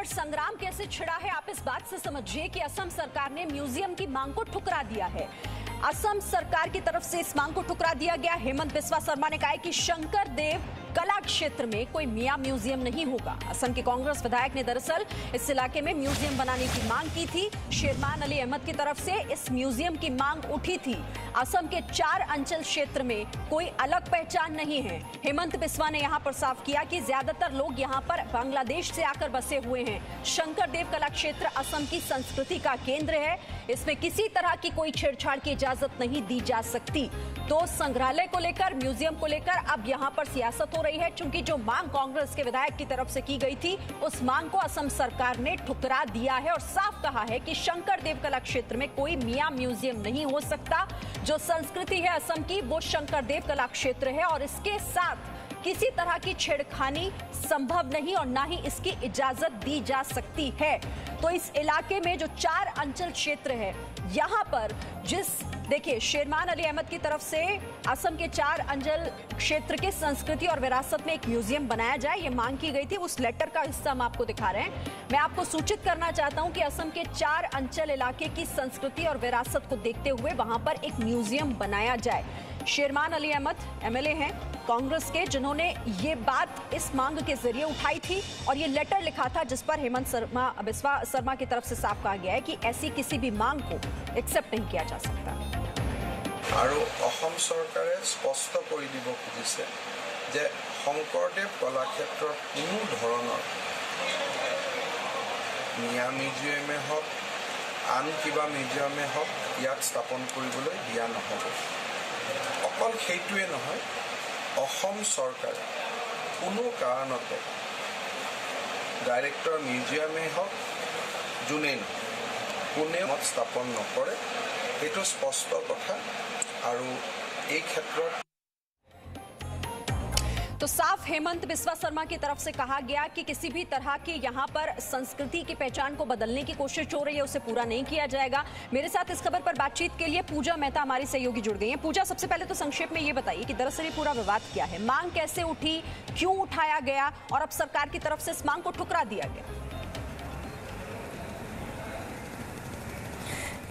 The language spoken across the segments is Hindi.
पर संग्राम कैसे छिड़ा है, आप इस बात से समझिए कि असम सरकार ने म्यूजियम की मांग को ठुकरा दिया है। असम सरकार की तरफ से इस मांग को ठुकरा दिया गया। हेमंत बिस्वा शर्मा ने कहा है कि शंकर देव कला क्षेत्र में कोई मियां म्यूजियम नहीं होगा। असम के कांग्रेस विधायक ने दरअसल इस इलाके में म्यूजियम बनाने की मांग की थी। शेरमान अली अहमद की तरफ से इस म्यूजियम की मांग उठी थी। असम के 4 अंचल क्षेत्र में कोई अलग पहचान नहीं है। हेमंत बिस्वा ने यहां पर साफ किया कि ज्यादातर लोग यहां पर बांग्लादेश से आकर बसे हुए हैं। शंकर देव कला क्षेत्र असम की संस्कृति का केंद्र है, इसमें किसी तरह की कोई छेड़छाड़ की इजाजत नहीं दी जा सकती। तो संग्रहालय को लेकर, म्यूजियम को लेकर अब यहां पर सियासत हो रही है, क्योंकि जो मांग कांग्रेस के विधायक की तरफ से की गई थी उस मांग को असम सरकार ने ठुकरा दिया है और साफ कहा है कि शंकर देव कला क्षेत्र में कोई मियां म्यूजियम नहीं हो सकता। जो संस्कृति है असम की वो शंकर देव कला क्षेत्र है और इसके साथ किसी तरह की छेड़खानी संभव नहीं और ना ही इसकी इजाजत दी जा सकती है। तो इस इलाके में जो 4 अंचल क्षेत्र है, यहां पर देखिए शेरमान अली अहमद की तरफ से असम के 4 अंचल क्षेत्र के संस्कृति और विरासत में एक म्यूजियम बनाया जाए, ये मांग की गई थी। उस लेटर का हिस्सा हम आपको दिखा रहे हैं। मैं आपको सूचित करना चाहता हूं कि असम के 4 अंचल इलाके की संस्कृति और विरासत को देखते हुए वहां पर एक म्यूजियम बनाया जाए। शेरमान अली अहमद एमएलए हैं कांग्रेस के, जिन्होंने ये बात इस मांग के जरिए उठाई थी और ये लेटर लिखा था जिस पर हेमंत बिस्वा शर्मा की तरफ से साफ कहा गया है कि ऐसी किसी भी मांग को एक्सेप्ट नहीं किया जा सकता। আৰু অসম চৰকাৰে স্পষ্ট কৰি দিব খুজিছে যে শংকৰদেৱ কলাক্ষেত্ৰত কোনো ধৰণৰ মিয়া মিউজিয়ামে হওক আন কিবা মিউজিয়ামে হওক ইয়াত স্থাপন কৰিবলৈ দিয়া নহ'ব। অকল সেইটোৱে নহয়, অসম চৰকাৰে কোনো কাৰণতে ডাইৰেক্টৰ মিউজিয়ামেই হওক যোনেই নহওক কোনেও স্থাপন নকৰে, এইটো স্পষ্ট কথা। আৰু এই ক্ষেত্ৰত तो साफ हेमंत बिस्वा शर्मा की तरफ से कहा गया कि किसी भी तरह की यहां पर संस्कृति की पहचान को बदलने की कोशिश हो रही है, उसे पूरा नहीं किया जाएगा। मेरे साथ इस खबर पर बातचीत के लिए पूजा मेहता हमारी सहयोगी जुड़ गई हैं। पूजा, सबसे पहले तो संक्षेप में ये बताइए कि दरअसल ये पूरा विवाद क्या है, मांग कैसे उठी, क्यों उठाया गया और अब सरकार की तरफ से इस मांग को ठुकरा दिया गया?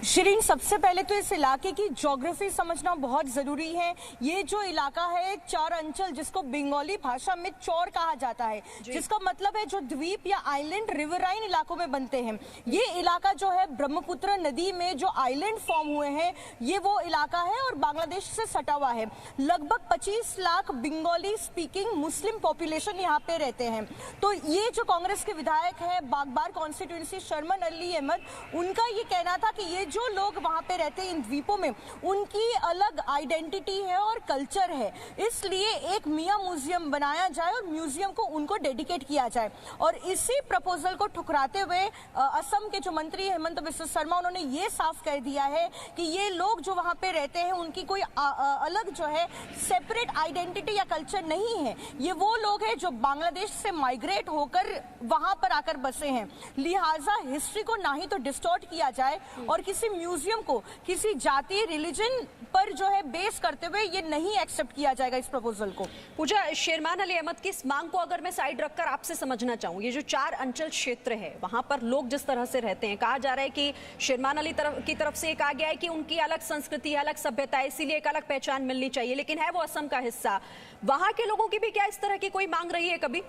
शिरीन, सबसे पहले तो इस इलाके की ज्योग्राफी समझना बहुत जरूरी है। ये जो इलाका है 4 अंचल, जिसको बंगाली भाषा में चौर कहा जाता है, जिसका मतलब है जो द्वीप या आइलैंड रिवराइन इलाकों में बनते हैं। ये इलाका जो है ब्रह्मपुत्र नदी में जो आइलैंड फॉर्म हुए हैं, ये वो इलाका है और बांग्लादेश से सटा हुआ है। लगभग 25 lakh Bengali speaking Muslim population यहाँ पे रहते हैं। तो ये जो कांग्रेस के विधायक है बागबार कॉन्स्टिट्यूएंसी शर्मन अली अहमद, उनका ये कहना था कि ये जो लोग वहां पे रहते हैं इन द्वीपों में, उनकी अलग आइडेंटिटी है और कल्चर है, इसलिए एक मियां म्यूजियम बनाया जाए और म्यूजियम को उनको डेडिकेट किया जाए। और इसी प्रपोजल को ठुकराते हुए असम के जो मंत्री हेमंत बिस्वा शर्मा, उन्होंने ये साफ कह दिया है कि ये लोग जो वहां पे रहते हैं उनकी कोई अलग जो है सेपरेट आइडेंटिटी या कल्चर नहीं है। ये वो लोग हैं जो बांग्लादेश से माइग्रेट होकर वहां पर आकर बसे हैं। लिहाजा हिस्ट्री को ना ही तो डिस्टॉर्ट किया जाए और किसी म्यूजियम को किसी जाति रिलीजन पर जो है बेस करते हुए ये नहीं एक्सेप्ट किया जाएगा इस प्रपोजल को। पूजा, शेरमान अली अहमद की इस मांग को अगर मैं साइड रखकर आपसे समझना चाहूँ, ये जो 4 अंचल क्षेत्र है वहां पर लोग जिस तरह से रहते हैं, कहा जा रहा है कि शेरमान अली की तरफ से कहा गया है कि उनकी अलग संस्कृति, अलग सभ्यता है, इसीलिए एक अलग पहचान मिलनी चाहिए, लेकिन है वो असम का हिस्सा। वहां के लोगों की भी क्या इस तरह की कोई मांग रही है कभी?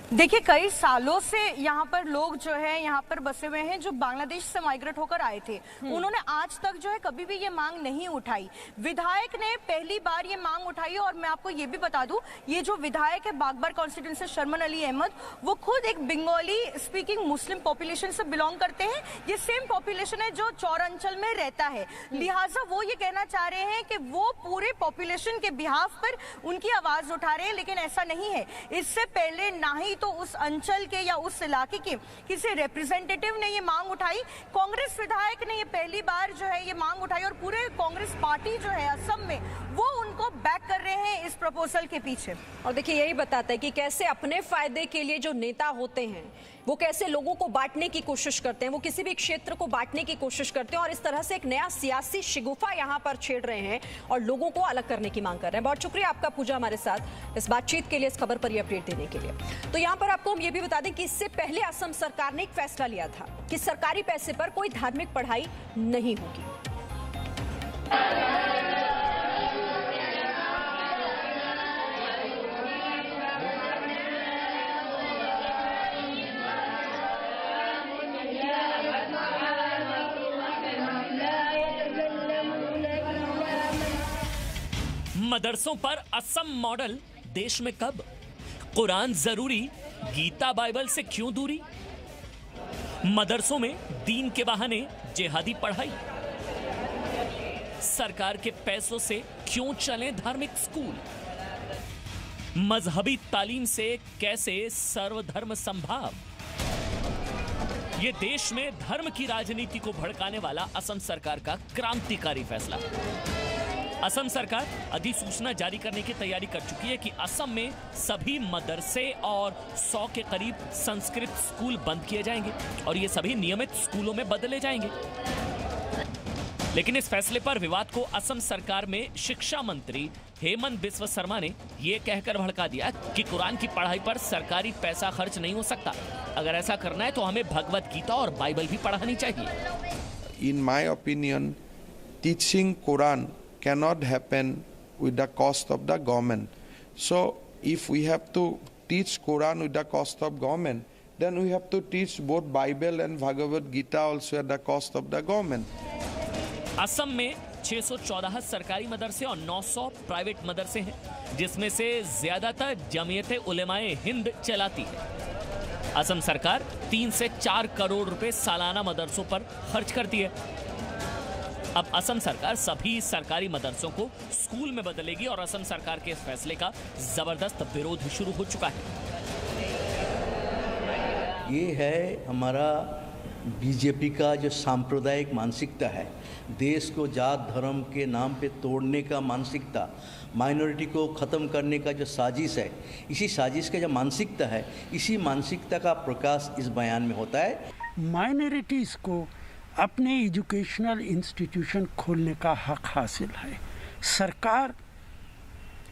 देखिए, कई सालों से यहाँ पर लोग जो है यहाँ पर बसे हुए हैं जो बांग्लादेश से माइग्रेट होकर आए थे। उन्होंने आज तक जो है कभी भी ये मांग नहीं उठाई। विधायक ने पहली बार ये मांग उठाई और मैं आपको ये भी बता दूं, ये जो विधायक है बागबार कॉन्स्टिट्यूएंसी शर्मन अली अहमद, वो खुद एक बंगाली स्पीकिंग मुस्लिम पॉपुलेशन से बिलोंग करते हैं। ये सेम पॉपुलेशन है जो चौर अंचल में रहता है। लिहाजा वो ये कहना चाह रहे हैं कि वो पूरे पॉपुलेशन के बिहाफ पर उनकी आवाज उठा रहे हैं, लेकिन ऐसा नहीं है। इससे पहले ना ही तो उस अंचल के या उस इलाके के किसी रिप्रेजेंटेटिव ने ये मांग उठाई। कांग्रेस विधायक ने ये पहली बार जो है ये मांग उठाई और पूरे कांग्रेस पार्टी जो है असम में वो उनको बैक कर रहे हैं इस प्रपोजल के पीछे। और देखिए, यही बताता है कि कैसे अपने फायदे के लिए जो नेता होते हैं वो कैसे लोगों को बांटने की कोशिश करते हैं, वो किसी भी क्षेत्र को बांटने की कोशिश करते हैं और इस तरह से एक नया सियासी शिगुफा यहाँ पर छेड़ रहे हैं और लोगों को अलग करने की मांग कर रहे हैं। बहुत शुक्रिया आपका पूजा, हमारे साथ इस बातचीत के लिए, इस खबर पर ये अपडेट देने के लिए। तो यहाँ पर आपको हम ये भी बता दें कि इससे पहले असम सरकार ने एक फैसला लिया था कि सरकारी पैसे पर कोई धार्मिक पढ़ाई नहीं होगी। मदरसों पर असम मॉडल देश में कब? कुरान जरूरी, गीता बाइबल से क्यों दूरी? मदरसों में दीन के बहाने जिहादी पढ़ाई। सरकार के पैसों से क्यों चलें धार्मिक स्कूल? मजहबी तालीम से कैसे सर्वधर्म संभाव? यह देश में धर्म की राजनीति को भड़काने वाला असम सरकार का क्रांतिकारी फैसला। असम सरकार अधिसूचना जारी करने की तैयारी कर चुकी है कि असम में सभी मदरसे और 100 के करीब संस्कृत स्कूल बंद किए जाएंगे और ये सभी नियमित स्कूलों में बदले जाएंगे। लेकिन इस फैसले पर विवाद को असम सरकार में शिक्षा मंत्री हेमंत बिस्वा शर्मा ने ये कहकर भड़का दिया कि कुरान की पढ़ाई पर सरकारी पैसा खर्च नहीं हो सकता। अगर ऐसा करना है तो हमें भगवत गीता और बाइबल भी पढ़ानी चाहिए। In my opinion, teaching Quran cannot happen with the cost of the government. So if we have to teach Quran with the cost of government, then we have to teach both Bible and Bhagavad Gita also at the cost of the government. Assam में 614 सरकारी मदरसे और 900 प्राइवेट मदरसे हैं, जिसमें से ज्यादातर जमीयत उलेमाए हिंद चलाती है। असम सरकार 3 से 4 करोड़ रुपए सालाना मदरसों पर खर्च करती है। अब असम सरकार सभी सरकारी मदरसों को स्कूल में बदलेगी और असम सरकार के इस फैसले का जबरदस्त विरोध शुरू हो चुका है। ये है हमारा बीजेपी का जो सांप्रदायिक मानसिकता है, देश को जात धर्म के नाम पे तोड़ने का मानसिकता, माइनॉरिटी को ख़त्म करने का जो साजिश है, इसी साजिश का जो मानसिकता है, इसी मानसिकता का प्रकाश इस बयान में होता है। माइनॉरिटीज़ को अपने एजुकेशनल इंस्टीट्यूशन खोलने का हक हासिल है। सरकार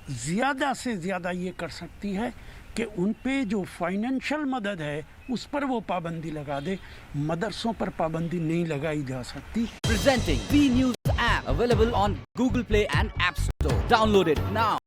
ज़्यादा से ज़्यादा ये कर सकती है कि उन पे जो फाइनेंशियल मदद है उस पर वो पाबंदी लगा दे, मदरसों पर पाबंदी नहीं लगाई जा सकती। Presenting V News app available on Google Play and App Store. Download it now.